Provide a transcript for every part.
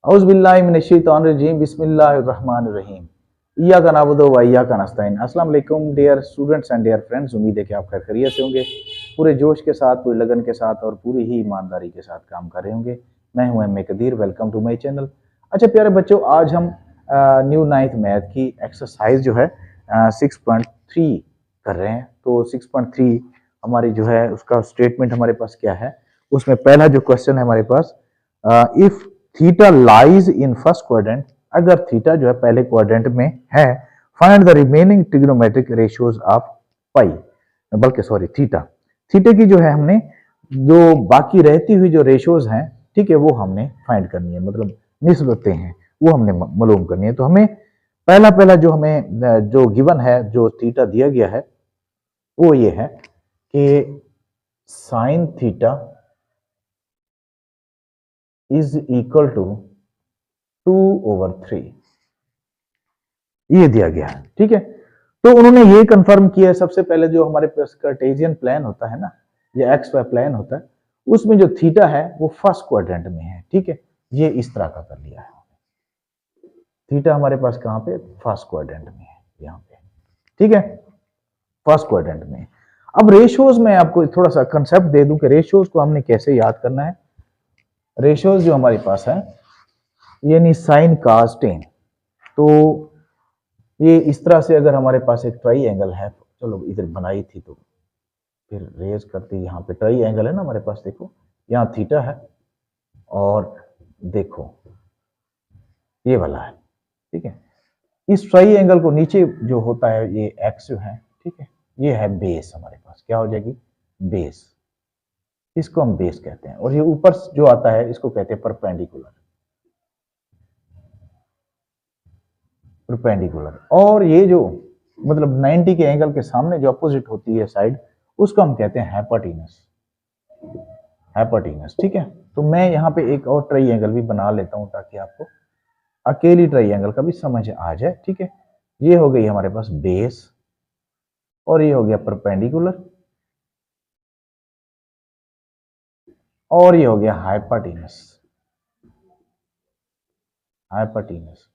औज़ुबिल्लाहि मिनश्शैतानिर्रजीम बिस्मिल्लाहिर्रहमानिर्रहीम इय्याका नअबुदु व इय्याका नस्तईन। अस्सलाम वालेकुम dear students and dear friends, उम्मीद है कि आप खैरियत से होंगे, पूरे जोश के साथ, पूरी लगन के साथ और पूरी ही ईमानदारी के साथ काम कर रहे होंगे। मैं हूं M A Qadir, welcome to my channel. अच्छा प्यारे बच्चों, आज हम न्यू 9th मैथ की एक्सरसाइज जो है 6.3 कर रहे हैं। तो 6.3 हमारी जो है उसका स्टेटमेंट हमारे पास क्या है, उसमें पहला जो क्वेश्चन है हमारे पास, if theta lies in first quadrant, अगर थीटा जो है पहले क्वाड्रेंट में है, find the remaining trigonometric ratios of pi, बल्कि सॉरी थीटा, थीटे की जो है हमने जो बाकी रहती हुई जो रेशियोज हैं, ठीक है, वो हमने फाइंड करनी है, मतलब निस्बतें हैं वो हमने मालूम करनी है। तो हमें पहला पहला जो हमें जो गिवन है, जो थीटा दिया गया है, वो ये है कि sine theta is equal to 2/3, ये दिया गया है। ठीक है, तो उन्होंने ये कंफर्म किया है सबसे पहले, जो हमारे पास कार्टेशियन प्लान होता है ना, या एक्स वाई प्लान होता है, उसमें जो थीटा है वो फर्स्ट क्वाड्रेंट में है। ठीक है, ये इस तरह का कर लिया है। थीटा हमारे पास कहां पे, फर्स्ट क्वाड्रेंट में है, यहाँ पे। ठीक है, फर्स्ट क्वाड्रेंट में। अब रेशियोज में आपको थोड़ा सा कंसेप्ट दे दूं कि रेशियोज को हमने कैसे याद करना है। रेशियोज जो हमारे पास है, यानी साइन कास टेन, तो ये इस तरह से अगर हमारे पास एक ट्राई एंगल है, चलो इधर बनाई थी तो फिर रेज करते, यहाँ पे ट्राई एंगल है ना हमारे पास, देखो यहाँ थीटा है और देखो ये वाला है। ठीक है, इस ट्राई एंगल को नीचे जो होता है ये एक्स जो है, ठीक है, ये है बेस, हमारे पास क्या हो जाएगी, बेस, इसको हम बेस कहते हैं। और ये ऊपर जो आता है इसको कहते हैं परपेंडिकुलर, परपेंडिकुलर। और ये जो मतलब 90 के एंगल के सामने जो अपोजिट होती है साइड, उसको हम कहते हैं हाइपोटेनस, हाइपोटेनस। ठीक है, तो मैं यहाँ पे एक और ट्राई एंगल भी बना लेता हूँ ताकि आपको अकेली ट्राई एंगल का भी समझ आ जाए। ठीक है, ये हो गई हमारे पास बेस और ये हो गया परपेंडिकुलर और ये हो गया हाइपोटेनस, हाइपोटेनस,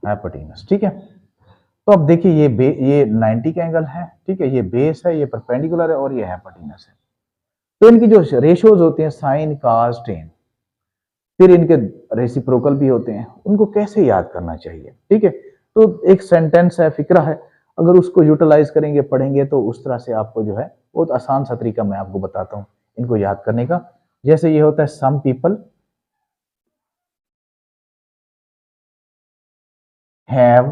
हाइपोटेनस। ठीक है, तो अब देखिए ये 90 का एंगल है, ठीक है, ये बेस है, ये परपेंडिकुलर है और ये हाइपोटेनस है। तो इनकी जो रेशियोज होते हैं साइन कास टेन, फिर इनके रेसिप्रोकल भी होते हैं, उनको कैसे याद करना चाहिए। ठीक है, तो एक सेंटेंस है, फिक्रा है, अगर उसको यूटिलाइज करेंगे, पढ़ेंगे, तो उस तरह से आपको जो है बहुत आसान सा तरीका मैं आपको बताता हूं इनको याद करने का। जैसे ये होता है सम पीपल हैव,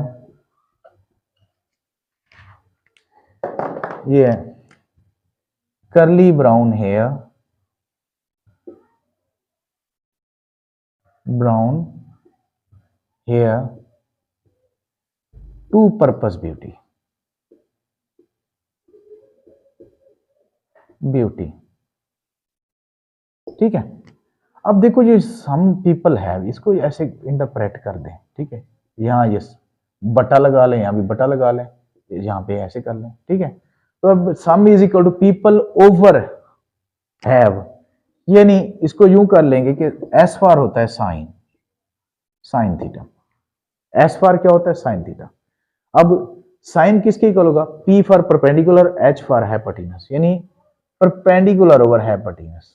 ये curly brown hair, brown hair to purpose beauty, beauty. ठीक है, अब देखो ये सम पीपल हैव, इसको ऐसे इंटरप्रेट कर दें। ठीक है, यहाँ ये बटा लगा लें, यहाँ भी बटा लगा लें, यहाँ पे ऐसे कर लें। ठीक है, तो अब some is equal to people over have, यानी इसको यूं कर लेंगे कि एस फार होता है साइन, साइन थीटा, एस फार क्या होता है, साइन थीटा। अब साइन किसके इक्वल होगा, P for perpendicular, H for hypotenuse, यानी परपेंडिकुलर ओवर हाइपोटेनस।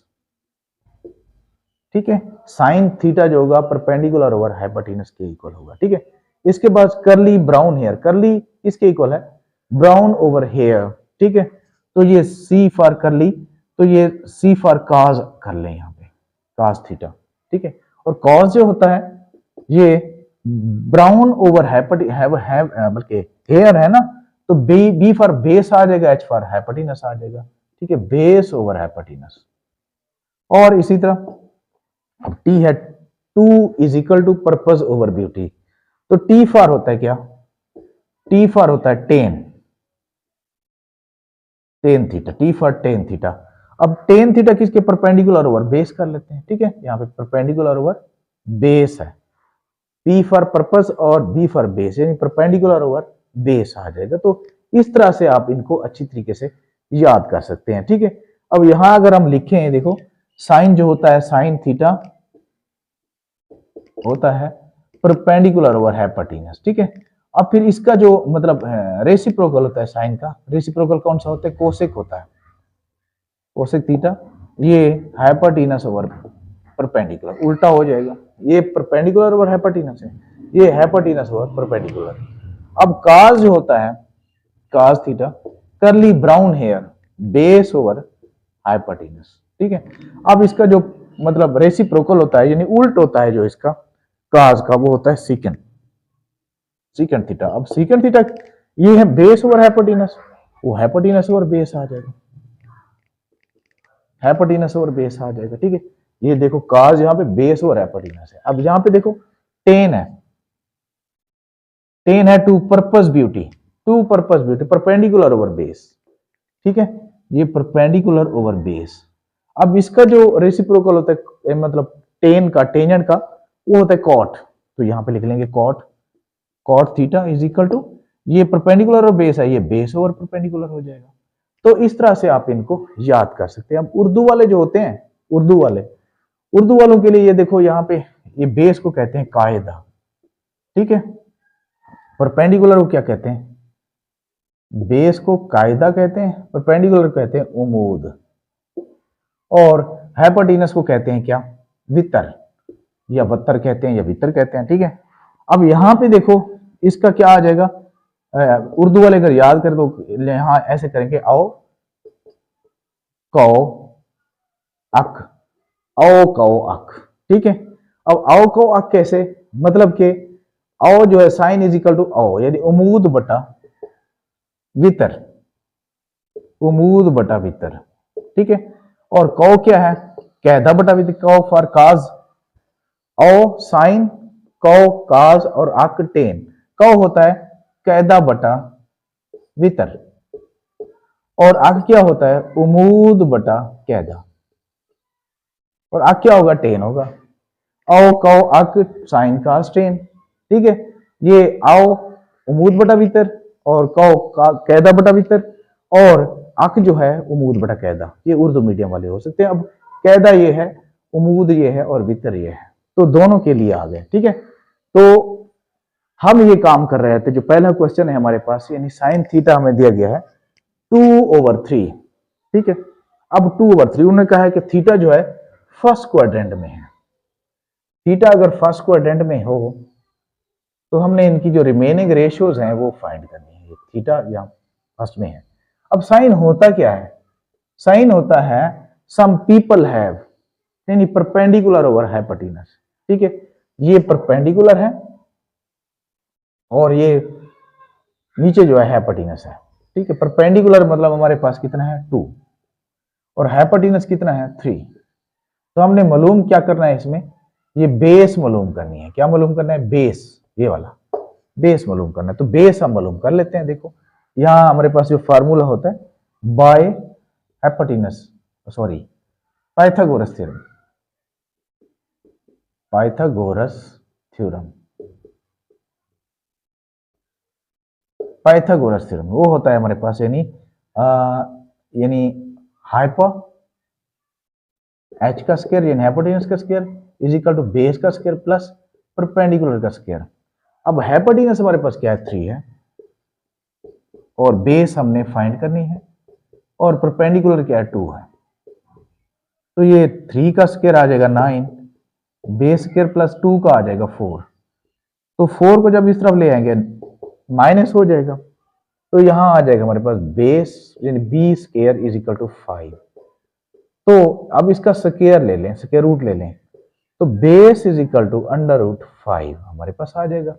ठीक है, साइन थीटा जो होगा परपेंडिकुलर ओवर हाइपोटेनस के इक्वल होगा। ठीक है, इसके बाद कर्ली ब्राउन हेयर, कर्ली किसके इक्वल है, ब्राउन ओवर हेयर। ठीक है, तो ये सी फॉर कर्ली, तो ये सी फॉर काज कर लें यहाँ पे, काज थीटा। ठीक है, और कॉज जो होता है ये ब्राउन ओवर बल्कि हेयर है ना, तो बी फॉर बेस आ जाएगा, एच फॉर हाइपोटेनस आ जाएगा। ठीक है, बेस ओवर हाइपोटेनस। और इसी तरह अब टी है, to is equal to purpose over beauty, तो टी फॉर होता है क्या, टी फॉर होता है tan, tan theta, T for tan theta. अब टेन थीटा किसके परपेंडिकुलर ओवर बेस कर लेते हैं। ठीक है, यहाँ पे परपेंडिकुलर ओवर बेस है, पी फॉर पर्पस और बी फॉर बेस, यानी परपेंडिकुलर ओवर बेस आ जाएगा। तो इस तरह से आप इनको अच्छी तरीके से याद कर सकते हैं। ठीक है, अब यहां अगर हम लिखें, देखो साइन जो होता है साइन थीटा होता है परपेंडिकुलर ओवर हाइपोटेन्यूज, ठीक है। अब फिर इसका जो मतलब रेसिप्रोकल होता है साइन का, रेसिप्रोकल कौन सा होता है, कोसेक होता है, कोसेक थीटा, ये हाइपोटेन्यूज ओवर परपेंडिकुलर, उल्टा हो जाएगा, ये परपेंडिकुलर ओवर हाइपोटेन्यूज है, ये हाइपोटेन्यूज ओवर परपेंडिकुलर। अब काज जो होता है cos theta curly brown hair base over hypotenuse, ठीक है। अब इसका जो मतलब रेसिप्रोकल होता है यानी उल्ट होता है जो इसका काज का, वो होता है सीकेंट, सीकेंट थीटा। अब सीकेंट थीटा ये है बेस ओवर हाइपोटेन्यूज, वो हाइपोटेन्यूज ओवर बेस आ जाएगा, हाइपोटेन्यूज ओवर बेस आ जाएगा, ठीक है। ये देखो काज यहाँ पे बेस ओवर हाइपोटेन्यूज है। अब यहाँ पे देखो टेन है, टेन है to purpose beauty, to purpose beauty perpendicular over base, ठीक है, ये परपेंडिकुलर ओवर बेस। अब इसका जो रेसिप्रोकल होता है मतलब टेन का, टेंजेंट का, वो होता है कॉट, तो यहां पे लिख लेंगे cot, cot theta is equal to, ये परपेंडिकुलर और बेस है, ये बेस ओवर परपेंडिकुलर हो जाएगा। तो इस तरह से आप इनको याद कर सकते हैं। अब उर्दू वाले जो होते हैं, उर्दू वाले, उर्दू वालों के लिए ये देखो यहाँ पे ये बेस को कहते हैं कायदा, ठीक है, परपेंडिकुलर को क्या कहते हैं, बेस को कायदा कहते हैं, परपेंडिकुलर कहते हैं उमूद, और हाइपोटेन्यूज को कहते हैं क्या, वितर, या वत्तर कहते हैं या वितर कहते हैं, ठीक है। अब यहां पे देखो इसका क्या आ जाएगा, उर्दू वाले अगर याद करें तो यहां ऐसे करेंगे आओ कौ अक, आओ कौ अक, ठीक है। अब आओ कौ अक कैसे, मतलब कि आओ जो है साइन इज इक्वल टू आओ यानी उमूद बटा वितर, उमूद बटा वितर, ठीक है। और कौ क्या है, कैदा बटा वितर, कौ फॉर काज, औ साइन, कौ काज और अक टेन, कौ होता है कैदा बटा वितर और अक क्या होता है उमूद बटा कैदा, और अक क्या होगा टेन होगा, औ कौ अक साइन काज टेन, ठीक है। ये आओ उमूद बटा वितर और कौ का कैदा बटा वितर, और अक जो है उमूद बटा कैदा, ये उर्दू मीडियम वाले हो सकते हैं। अब कैदा ये है, उमूद ये है और वितर ये है, तो दोनों के लिए आ गए, ठीक है। तो हम ये काम कर रहे थे, जो पहला क्वेश्चन है हमारे पास, यानी साइन थीटा हमें दिया गया है 2/3, ठीक है। अब 2/3 उन्होंने कहा है कि थीटा जो है फर्स्ट क्वाड्रेंट में है, थीटा अगर फर्स्ट क्वाड्रेंट में हो तो हमने इनकी जो रिमेनिंग रेशियोज हैं वो फाइंड करनी है, थीटा यहाँ फर्स्ट में है। अब साइन होता क्या है, साइन होता है सम पीपल हैव यानी परपेंडिकुलर ओवर हाइपोटेन्यूज, ठीक है, ये परपेंडिकुलर है और ये नीचे जो है हाइपोटेन्यूज है, ठीक है। परपेंडिकुलर मतलब हमारे पास कितना है 2 और हाइपोटेन्यूज कितना है 3। तो हमने मालूम क्या करना है इसमें, ये बेस मालूम करनी है, क्या मालूम करना है, बेस, ये वाला बेस मालूम करना है। तो बेस हम मालूम कर लेते हैं। देखो यहां हमारे पास जो फार्मूला होता है by hypotenuse, sorry Pythagoras theorem, Pythagoras theorem, Pythagoras theorem वो होता है हमारे पास यानी हाइपो एच का स्क्वायर यानी हाइपोटेन्यूज का square is equal to base का स्क्वायर प्लस परपेंडिकुलर का स्क्वायर। अब हाइपोटेन्यूज हमारे पास क्या है 3 है और बेस हमने फाइंड करनी है और परपेंडिकुलर क्या है 2 है, तो ये 3 का स्क्वायर आ जाएगा 9, बेस स्क्वायर प्लस 2 का आ जाएगा 4, तो 4 को जब इस तरफ ले आएंगे माइनस हो जाएगा, तो यहां आ जाएगा हमारे पास बेस यानी B square is equal to 5। तो अब इसका स्क्वायर ले लें, स्क्वायर रूट ले लें, तो बेस इज इक्वल टू √5 हमारे पास आ जाएगा,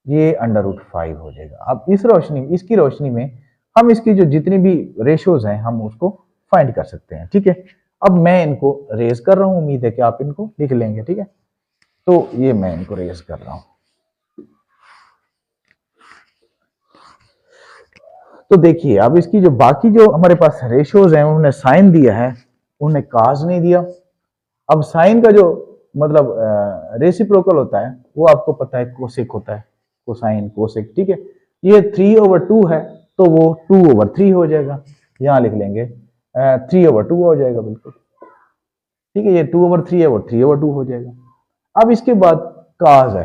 ये √5 हो जाएगा। अब इस रोशनी में, इसकी रोशनी में हम इसकी जो जितनी भी रेशियोज हैं हम उसको फाइंड कर सकते हैं, ठीक है। अब मैं इनको रेज कर रहा हूं, उम्मीद है कि आप इनको लिख लेंगे, ठीक है। तो ये मैं इनको रेज कर रहा हूं। तो देखिए अब इसकी जो बाकी जो हमारे पास रेशियोज हैं उन्होंने साइन दिया है, उन्होंने काज नहीं दिया। अब साइन का जो मतलब रेसिप्रोकल होता है वो आपको पता है कोसेक होता है, कोसाइन कोसेक, ठीक है। ये 3/2 है तो वो 2/3 हो जाएगा, यहां लिख लेंगे 3/2 हो जाएगा बिल्कुल, ठीक है, ये 2/3 है, वो 3/2 हो जाएगा। अब इसके बाद काज है,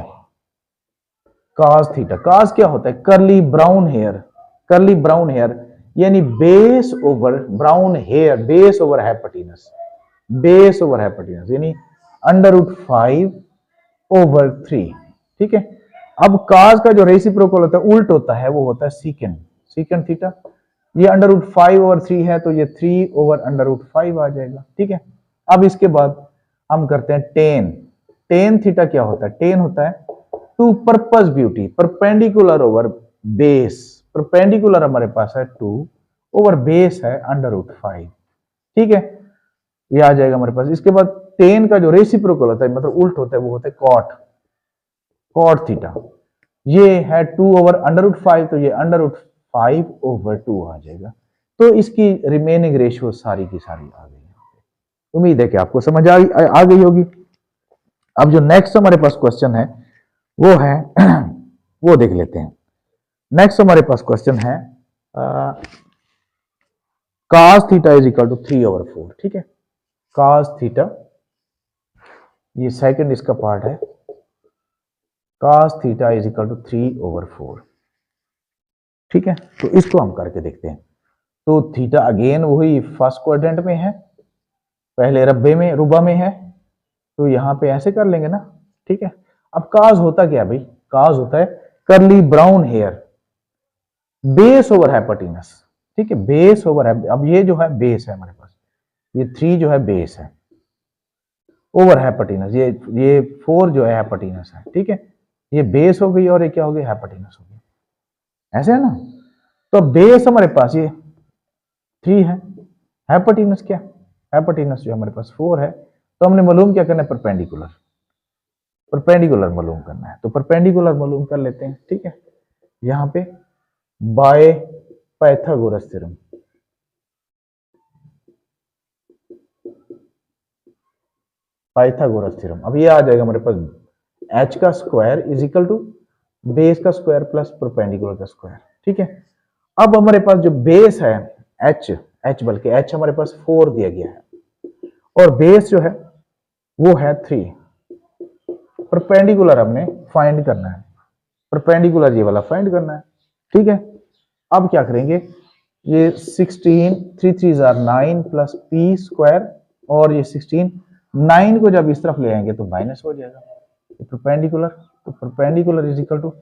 काज थीटा। काज क्या होता है? Curly brown hair, curly brown hair यानी base over brown hair, base over hypotenuse, base over hypotenuse यानी √5/3। ठीक है, अब काज का जो रेसिप्रोकल होता है उल्ट होता है, वो होता है सीकेंड, सीकेंड थीटा। ये √5/3 है तो ये 3/√5 आ जाएगा। ठीक है, अब इसके बाद हम करते हैं टेन। टेन थीटा क्या होता है? टेन होता है to purpose beauty, perpendicular over base, perpendicular हमारे पास है 2 ओवर बेस है √5। ठीक है, ये आ जाएगा हमारे पास। इसके बाद टेन का जो रेसिप्रोकल होता है, मतलब उल्ट होता है, वो होता है कॉट, कॉट थीटा। ये है 2/√5 तो ये √5/2 आ जाएगा। तो इसकी रिमेनिंग रेशियो सारी की सारी आ गई। उम्मीद है कि आपको समझ आ गई होगी। अब जो नेक्स्ट हमारे पास क्वेश्चन है वो है वो देख लेते हैं। नेक्स्ट हमारे पास क्वेश्चन है cos theta is equal to 3/4। ठीक है, cos थीटा, ये सेकंड इसका पार्ट है, cos theta is equal to 3/4। ठीक है, तो इसको हम करके देखते हैं। तो थीटा अगेन वही फर्स्ट क्वाड्रेंट में है, पहले रब्बे में, रुबा में है, तो यहां पे ऐसे कर लेंगे ना। ठीक है, अब काज होता क्या भाई? काज होता है curly brown hair base over hypotenuse. ठीक है, बेस ओवर, अब ये जो है बेस है हमारे पास, ये 3 जो है बेस है ओवर हाइपोटेनस, ये 4 जो है हाइपोटेनस है। ठीक है, ये बेस हो गई और ये क्या हो गई? हाइपोटेनस हो गई, ऐसे है ना। तो बेस हमारे पास ये 3 है, हाइपोटेनस क्या? हाइपोटेनस जो हमारे पास 4 है, तो हमने मालूम क्या करना है? परपेंडिकुलर, परपेंडिकुलर मालूम करना है, तो परपेंडिकुलर मालूम कर लेते हैं। ठीक है, यहां पे by Pythagoras theorem, Pythagoras theorem. अब ये आ जाएगा हमारे पास h का square is equal to base का स्क्वायर प्लस परपेंडिकुलर का स्क्वायर। ठीक है, अब हमारे पास जो बेस है h बल्कि h हमारे पास 4 दिया गया है और बेस जो है वो है 3। परपेंडिकुलर हमने फाइंड करना है, परपेंडिकुलर ये वाला फाइंड करना है। ठीक है, अब क्या करेंगे? ये 16 3 3 9 प्लस p स्क्वायर और ये 16 9 को जब इस तरफ ले आएंगे तो माइनस हो जाएगा परपेंडिकुलर। तो परपेंडिकुलर इज इक्वल टू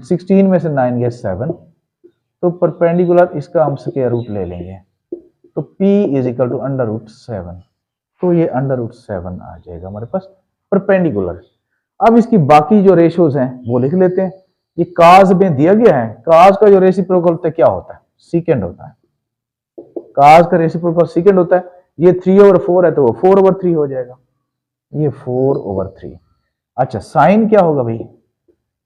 16 में से 9 गया 7, तो परपेंडिकुलर इसका हम स्क्वायर रूट ले लेंगे, तो p इज इक्वल टू √7, तो ये √7 आ जाएगा हमारे पास परपेंडिकुलर। अब इसकी बाकी जो रेशियोज हैं वो लिख लेते हैं। ये काज में दिया गया है, काज का जो रेसिप्रोकल होता है क्या होता है? सीकेंड होता है। काज का रेसिप्रोकल सीकेंड होता है। ये 3/4 है तो वो 4/3 हो जाएगा, ये 4/3। अच्छा, साइन क्या होगा भाई?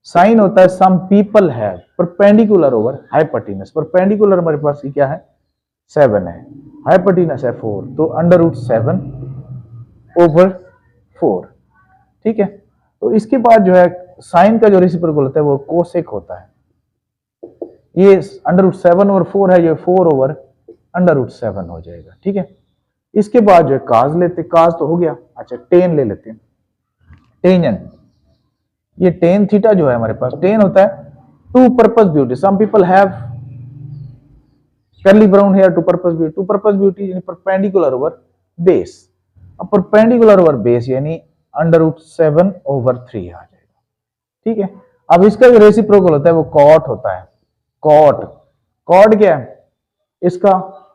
साइन होता है some people have perpendicular over hypotenuse. Perpendicular हमारे पास क्या है? 7 है, हाइपोटेनस है 4, तो √7/4। ठीक है, तो इसके बाद जो है साइन का जो रेसिप्रोकल होता है वो कोसेक होता है। ये √7/4 है, ये 4/√7 हो जाएगा। ठीक है, इसके बाद जो है काज लेते, काज तो हो गया। अच्छा, टेन ले लेते हैं, टेंजेंट। ये टेन थीटा जो है हमारे पास, टेन होता है to purpose beauty. Some people have curly brown hair to purpose beauty, to purpose beauty यानी परपेंडिकुलर ओवर बेस। अब परपेंडिकुलर ओवर बेस यानी √7/3 आ जाएगा। ठीक है, अब इसका जो रेसिप्रोकल होता है वो कॉट होता है, कॉट। कॉट क्या है? इसका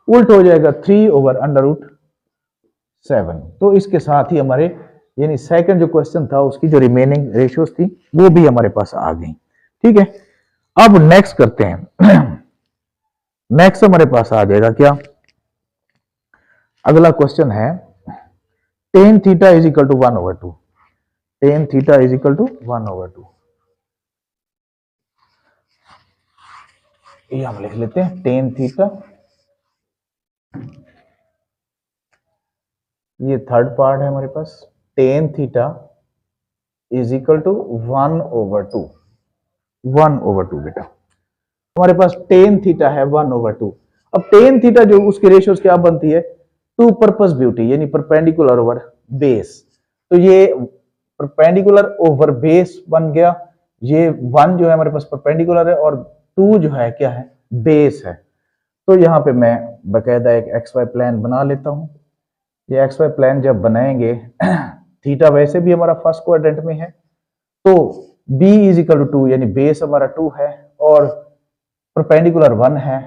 उल्ट हो जाएगा 3/√7। तो इसके साथ ही हमारे यानी सेकंड जो क्वेश्चन था उसकी जो रिमेनिंग रेशियोज थी वो भी हमारे पास आ गई। ठीक है, अब नेक्स्ट करते हैं। नेक्स्ट हमारे पास आ जाएगा क्या? अगला क्वेश्चन है tan theta is equal to 1/2। Tan theta is equal to 1/2, ये हम लिख लेते हैं टेन थीटा। ये थर्ड पार्ट है हमारे पास, टेन थीटा इज इक्वल टू 1/2। 1/2 बेटा, हमारे पास टेन थीटा है 1/2। अब टेन थीटा जो उसकी रेशियोज क्या बनती है? टू पर्पस ब्यूटी यानी परपेंडिकुलर ओवर बेस, तो ये परपेंडिकुलर ओवर बेस बन गया। ये 1 जो है हमारे पास परपेंडिकुलर है और 2 जो है क्या है, बेस है। तो यहाँ पे मैं बकायदा एक एक्स वाई प्लान बना लेता हूँ। ये एक्स वाई प्लान जब बनाएंगे थीटा वैसे भी हमारा फर्स्ट क्वाड्रेंट में है, तो b इज इक्वल टू 2 यानी बेस हमारा 2 है और परपेंडिकुलर 1 है।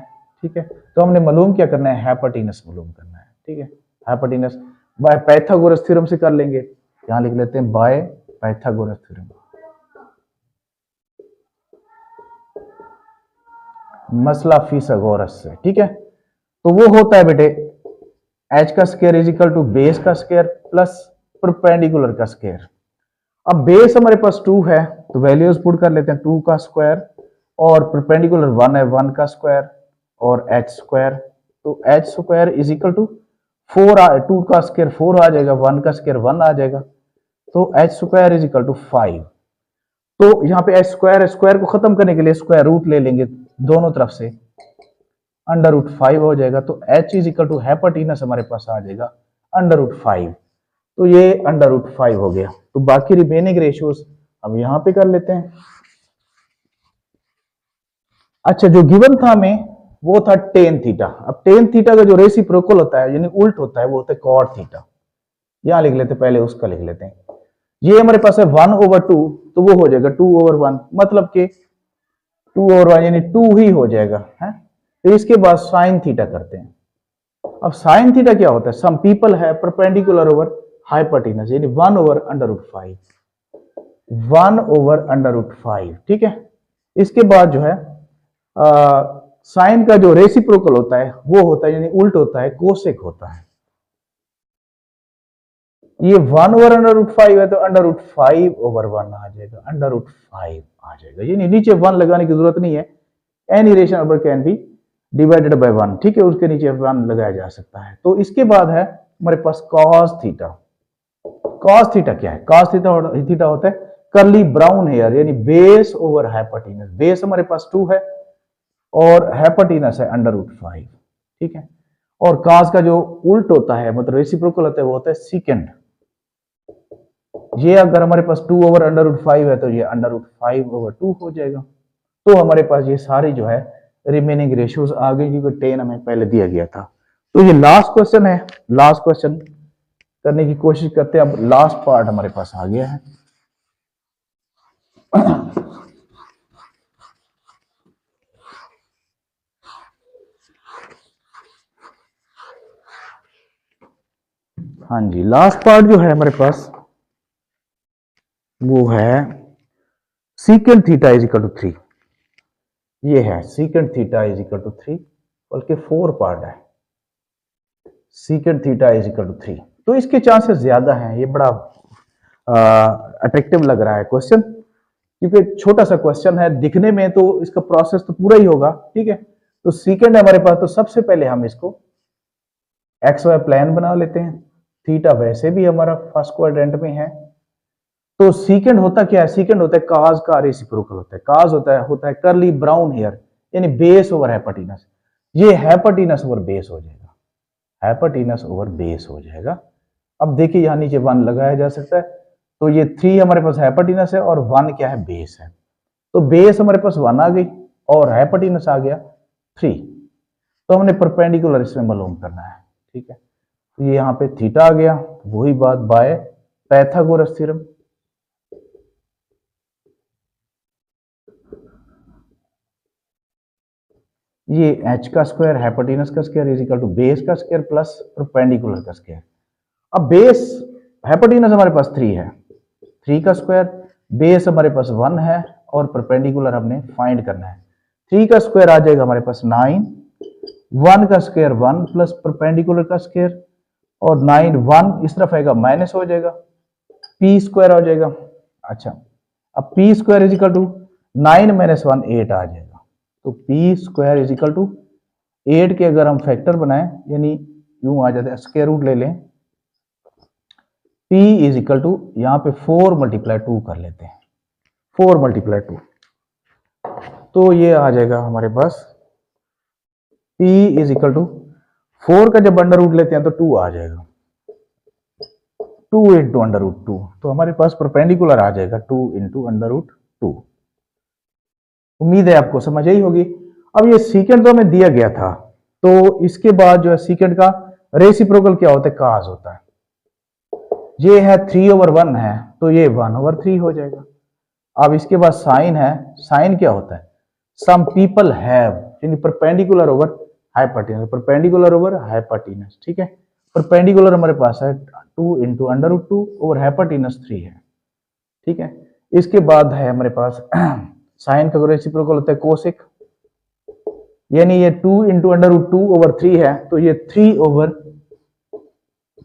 ठीक है, तो हमने मालूम क्या करना है, हाइपोटेनस मालूम करना है। ठीक है, हाइपोटेनस बाय पाइथागोरस थ्योरम से कर लेंगे। यहां लिख लेते हैं बाय पाइथागोरस थ्योरम, मसला फिसागोरस से। ठीक है, तो वो होता है बेटे h का square is equal to base का स्क्वायर प्लस परपेंडिकुलर का स्क्वायर। अब बेस हमारे पास 2 है तो वैल्यूज पुट कर लेते हैं, 2 का स्क्वायर और परपेंडिकुलर 1 है, 1 का स्क्वायर और h स्क्वायर। तो h square is equal to 2 का स्क्वायर 4 आ जाएगा, 1 का स्क्वायर 1 आ जाएगा, तो h square is equal to 5। तो यहाँ पे h स्क्वायर को खत्म करने के लिए स्क्वायर रूट ले लेंगे दोनों तरफ से, अंडर रूट 5 हो जाएगा। तो h is equal to hypotenuse हमारे पास आ जाएगा अंडर रूट 5। तो ये अंडर रूट 5 हो गया। तो बाकी रिमेनिंग रेशियोज हम यहां पे कर लेते हैं। अच्छा, जो गिवन था हमें वो था टेन थीटा। अब टेन थीटा का जो रेसिप्रोकल होता है यानी उल्ट होता है वो होता है कॉट थीटा। यहां लिख लेते हैं, पहले उसका लिख लेते हैं। ये हमारे पास है 1/2, तो वो हो जाएगा 2/1, मतलब कि 2/1 यानी 2 ही हो जाएगा है। तो इसके बाद साइन थीटा करते हैं। अब साइन थीटा क्या होता है, सम पीपल है परपेंडिकुलर ओवर हाइपोटेनस यानी 1/√5, 1/√5। ठीक है, इसके बाद जो है साइन का जो रेसिप्रोकल होता है वो होता है यानी उल्ट होता है, कोसेक होता है। ये 1/√5 है तो √5/1 आ जाएगा, √5 आ जाएगा, यानी नीचे 1 लगाने की जरूरत नहीं है। Any rational number can be divided by 1। ठीक है, उसके नीचे 1 लगाया जा सकता है। तो इसके बाद है हमारे पास कॉस थीटा। कॉस थीटा क्या है, कॉस थीटा होता है कर्ली ब्राउन हेयर यानी बेस ओवर हाइपोटेनस। बेस हमारे पास 2 है और हाइपोटेनस है √5। ठीक है, और कॉस का जो उल्ट होता है मतलब रेसिप्रोकल होता है वो होता है सीकेंड। ये अगर हमारे पास 2/√5 है तो ये √5/2 हो जाएगा। तो हमारे पास ये सारी जो है रिमेनिंग रेशियोज आ गई क्योंकि 10 हमें पहले दिया गया था। तो ये लास्ट क्वेश्चन है, लास्ट क्वेश्चन करने की कोशिश करते हैं। अब लास्ट पार्ट हमारे पास आ गया है। हाँ जी, लास्ट पार्ट जो है हमारे पास वो है secant theta is equal to 3। ये है secant theta is equal to 3, बल्कि 4 पार्ट है। Secant theta is equal to 3, तो इसके चांसेस ज्यादा हैं। ये बड़ा अट्रैक्टिव लग रहा है क्वेश्चन क्योंकि छोटा सा क्वेश्चन है, दिखने में तो इसका प्रोसेस तो पूरा ही होगा। ठीक है, तो सीकेंड हमारे पास, तो सबसे पहले हम इसको एक्स वाई प्लान बना लेते हैं। थीटा वैसे भी हमारा फर्स्ट क्वाड्रेंट में है, तो सीकेंड होता क्या है, सीकेंड होता है काज का रेसिप्रोकल होता है। काज होता है कर्ली ब्राउन हेयर यानी बेस ओवर हाइपोटेनस। ये हाइपोटेनस ओवर बेस हो जाएगा, हाइपोटेनस ओवर बेस हो जाएगा। अब देखिए यहां नीचे 1 लगाया जा सकता है, तो ये 3 हमारे पास हाइपोटेनस है और 1 क्या है, बेस है। तो बेस हमारे पास 1 आ गई और हाइपोटेनस आ गया 3। तो हमने परपेंडिकुलर इसमें मालूम करना है। ठीक है, तो ये यहाँ पे थीटा आ गया, वही बात बाय पाइथागोरस थ्योरम। ये h का स्क्वायर हाइपोटेनस का square is equal to base का स्क्वायर प्लस परपेंडिकुलर का स्क्वायर। अब बेस हाइपोटेनस हमारे पास 3 है, 3 का स्क्वायर, बेस हमारे पास 1 है और परपेंडिकुलर हमने फाइंड करना है। 3 का स्क्वायर आ जाएगा हमारे पास 9, 1 का स्क्वायर 1 प्लस परपेंडिकुलर का स्क्वायर और 9 1 इस तरफ आएगा माइनस हो जाएगा, पी स्क्वायर हो जाएगा। अच्छा, अब P square is equal to 9 - 1 8 आ जाएगा। तो P square is equal to 8 के अगर हम फैक्टर बनाएं यानी यूं आ जाते हैं, स्क्वायर रूट ले लें, P इज इक्वल टू यहाँ पे 4 × 2 कर लेते हैं, 4 × 2, तो ये आ जाएगा हमारे पास P इज इक्वल टू 4 का जब अंडर रूट लेते हैं तो 2 आ जाएगा, 2 इंटू अंडर रूट 2, तो हमारे पास परपेंडिकुलर आ जाएगा 2 इंटू अंडर रूट 2। उम्मीद है आपको समझ आई होगी। अब ये सीकेंड तो हमें दिया गया था, तो इसके बाद जो है सीकेंड का रेसिप्रोकल क्या होता है, काज होता है। ये है 3/1 है, तो ये 1/3 हो जाएगा। अब इसके बाद साइन है, साइन क्या होता है, सम पीपल हैव, यानी perpendicular over hypotenuse, perpendicular over hypotenuse, ठीक है। परपेंडिकुलर हमारे पास है 2 into under root 2 over hypotenuse 3 है, ठीक है। इसके बाद है हमारे पास साइन का रेसिप्रोकल होता है कोसेक, यानी ये 2 इंटू अंडर रूट 2 ओवर 3 है, तो ये 3 ओवर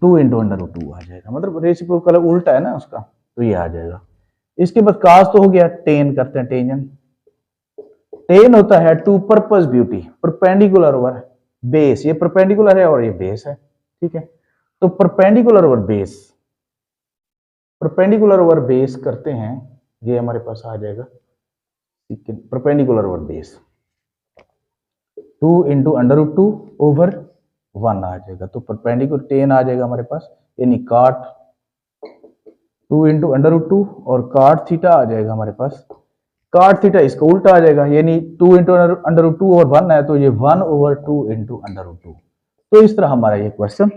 2 इंटू अंडर रूट 2 आ जाएगा, मतलब रेसिप्रोकल उल्टा है ना उसका, तो ये आ जाएगा। इसके बाद कास तो हो गया, टेन करते हैं, टेंजन। टेन होता है to purpose beauty, perpendicular over base, ये परपेंडिकुलर है और ये बेस है, ठीक है। तो perpendicular over base, perpendicular over base करते हैं, ये हमारे पास आ जाएगा perpendicular over base 2 into under root 2 over 1 आ जाएगा, तो परपेंडिकुलर टेन आ जाएगा हमारे पास, यानी काट 2 इंटू अंडर रूट 2 और काट थीटा आ जाएगा हमारे पास, काट थीटा इसका उल्टा आ जाएगा, यानी 2 इंटू अंडर रूट 2 ओवर 1 है, तो ये 1 ओवर 2 इंटू अंडर रूट 2। तो इस तरह हमारा ये क्वेश्चन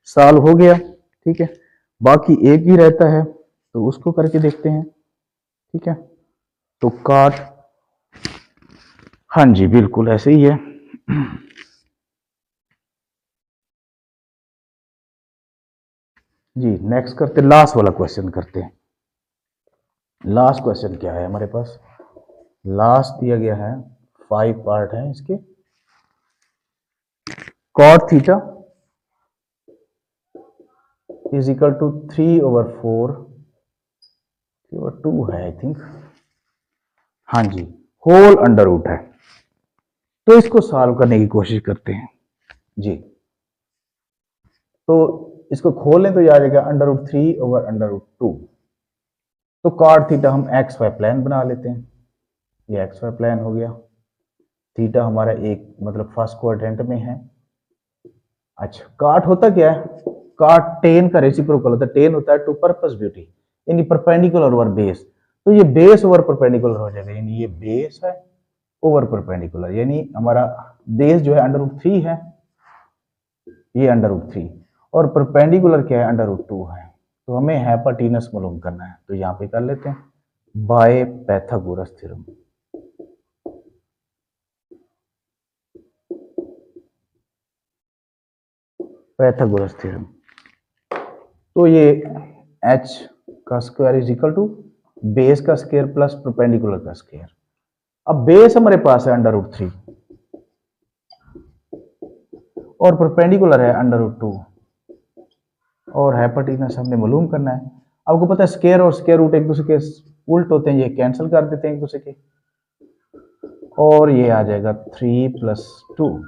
सॉल्व हो गया, ठीक है। बाकी एक ही रहता है, तो उसको करके देखते हैं, ठीक है। तो काट, हाँ जी बिल्कुल ऐसे ही है। जी नेक्स्ट करते, लास्ट वाला क्वेश्चन करते हैं। लास्ट क्वेश्चन क्या है हमारे पास, लास्ट दिया गया है, 5 पार्ट है इसके। Cot theta is equal to 3/4 2 है आई थिंक, हाँ जी, होल अंडर रूट है। तो इसको सॉल्व करने की कोशिश करते हैं जी। तो इसको खोलें तो ये आ जाएगा under root 3 over under root 2। तो कॉट थीटा हम एक्स वाई प्लेन बना लेते हैं, ये एक्स वाई प्लेन हो गया, थीटा हमारा एक मतलब फर्स्ट क्वाड्रेंट में है। अच्छा काट होता क्या है, काट टेन का रेसिप्रोकल होता है, टेन होता है टू पर्पस ब्यूटी, यानी परपेंडिकुलर ओवर बेस, तो ये बेस ओवर परपेंडिकुलर हो जाएगा, यानी ये बेस है ओवर परपेंडिकुलर, यानी हमारा बेस जो है अंडर रूट 3 है, ये अंडर रूट 3 और परपेंडिकुलर क्या है अंडर रूट 2 है। तो हमें हाइपोटेनस मालूम करना है, तो यहाँ पे कर लेते हैं by Pythagoras theorem. Pythagoras theorem, तो ये h का square is equal to base का स्क्वायर प्लस परपेंडिकुलर का स्क्वायर। अब बेस हमारे पास है अंडर रूट 3 और परपेंडिकुलर है अंडर रूट 2 और हाइपोटेनस हमने मालूम करना है। आपको पता है स्क्वायर और स्क्वायर रूट एक दूसरे के उल्ट होते हैं, ये कैंसिल कर देते हैं एक दूसरे के, और ये आ जाएगा 3 + 2,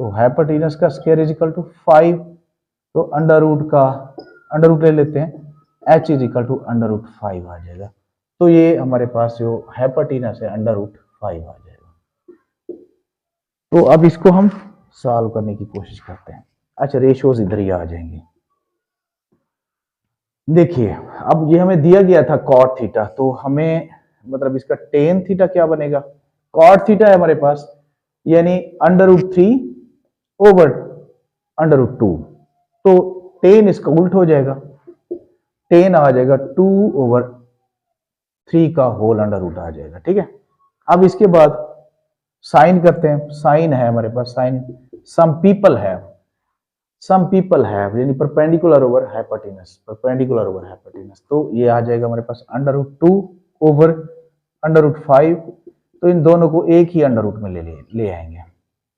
तो हाइपोटेनस का स्क्वायर इज इक्वल टू 5, तो अंडर रूट ले लेते हैं, h is equal to under root 5 आ जाएगा। तो ये हमारे पास जो हाइपोटेनस है अंडर रूट 5 आ जाएगा। तो अब इसको हम सॉल्व करने की कोशिश करते हैं। अच्छा रेशियोज इधर ही आ जाएंगे। देखिए अब ये हमें दिया गया था कॉट थीटा, तो हमें मतलब इसका टेन थीटा क्या बनेगा, कॉट थीटा है हमारे पास, यानी under root 3 over under root 2, तो टेन इसका उल्ट हो जाएगा, टेन आ जाएगा 2/3 का होल अंडर रूट आ जाएगा, ठीक है। अब इसके बाद साइन करते हैं, साइन है हमारे पास, साइन सम पीपल हैव यानी perpendicular over hypotenuse, perpendicular over hypotenuse, तो ये आ जाएगा हमारे पास under root 2 over under root 5, तो इन दोनों को एक ही अंडर रूट में ले आएंगे,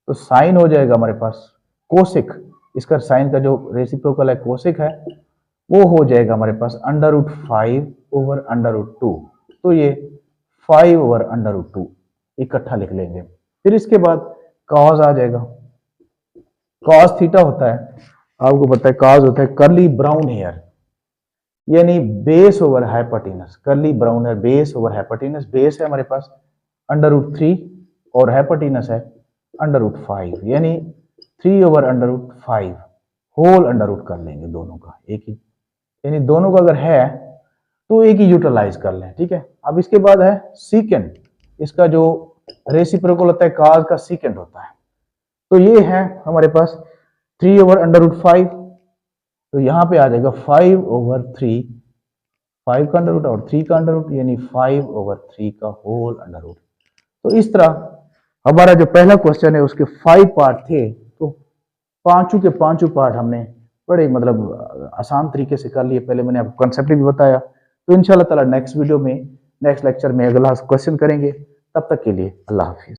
तो साइन हो जाएगा हमारे पास कोसेक, इसका साइन का जो रेसिप्रोकल है कोसेक है, वो हो जाएगा हमारे पास under root 5 over under root 2, तो ये 5 ओवर अंडर रूट 2 इकट्ठा लिख लेंगे। फिर इसके बाद कॉस आ जाएगा, कॉस थीटा होता है, आपको पता है कॉस होता है कर्ली ब्राउन हेयर, यानी base over hypotenuse, curly brown hair base over hypotenuse, base है हमारे पास अंडर रूट 3 और हाइपोटेनस है अंडर रूट 5, यानी 3 over under root 5 whole under root कर लेंगे दोनों का एक ही, यानी दोनों का अगर है तो एक ही यूटिलाइज कर लें, ठीक है। अब इसके बाद है सीकेंड, इसका जो रेसिप्रोकल होता है काज का सीकेंड होता है। तो ये है हमारे पास 3/√5, तो यहाँ पे आ जाएगा 5/3, 5 का अंडर रूट और 3 का अंडर रूट, यानी 5/3 का होल अंडर रूट। तो इस तरह हमारा जो पहला क्वेश्चन है उसके 5 पार्ट थे, तो पांचों के पांचों पार्ट हमने बड़े मतलब आसान तरीके से कर लिए। पहले मैंने आपको कंसेप्ट भी बताया। तो इंशाल्लाह ताला नेक्स्ट वीडियो में, नेक्स्ट लेक्चर में अगला क्वेश्चन करेंगे। तब तक के लिए अल्लाह हाफिज।